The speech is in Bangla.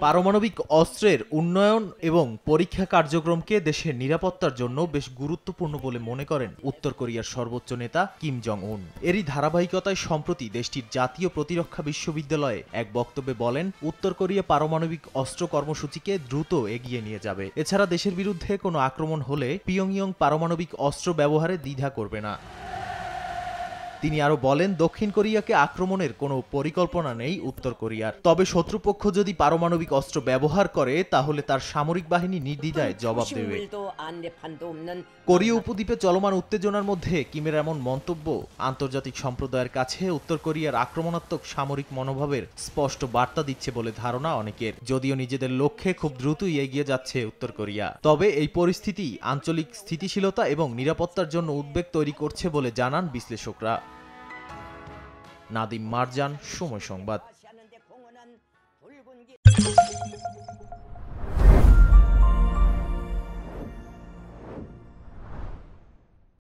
পারমাণবিক অস্ত্রের উন্নয়ন এবং পরীক্ষা কার্যক্রমকে দেশের নিরাপত্তার জন্য বেশ গুরুত্বপূর্ণ বলে মনে করেন উত্তর কোরিয়ার সর্বোচ্চ নেতা কিম জং উন। এরই ধারাবাহিকতায় সম্প্রতি দেশটির জাতীয় প্রতিরক্ষা বিশ্ববিদ্যালয়ে এক বক্তব্যে বলেন, উত্তর কোরিয়া পারমাণবিক অস্ত্র কর্মসূচিকে দ্রুত এগিয়ে নিয়ে যাবে। এছাড়া দেশের বিরুদ্ধে কোনো আক্রমণ হলে পিয়ংইয়ং পারমাণবিক অস্ত্র ব্যবহারে দ্বিধা করবে না। তিনি আরো বলেন, দক্ষিণ কোরিয়াকে আক্রমণের কোনো পরিকল্পনা নেই উত্তর কোরিয়ার, তবে শত্রুপক্ষ যদি পারমাণবিক অস্ত্র ব্যবহার করে তাহলে তার সামরিক বাহিনী নির্দ্বিধায় জবাব দেবে। কোরীয় উপদ্বীপে চলমান উত্তেজনার মধ্যে কিমের এমন মন্তব্য আন্তর্জাতিক সম্প্রদায়ের কাছে উত্তর কোরিয়ার আক্রমণাত্মক সামরিক মনোভাবের স্পষ্ট বার্তা দিচ্ছে বলে ধারণা অনেকের। যদিও নিজেদের লক্ষ্যে খুব দ্রুতই এগিয়ে যাচ্ছে উত্তর কোরিয়া, তবে এই পরিস্থিতি আঞ্চলিক স্থিতিশীলতা এবং নিরাপত্তার জন্য উদ্বেগ তৈরি করছে বলে জানান বিশ্লেষকরা। নাদিম মারজান, সময় সংবাদ।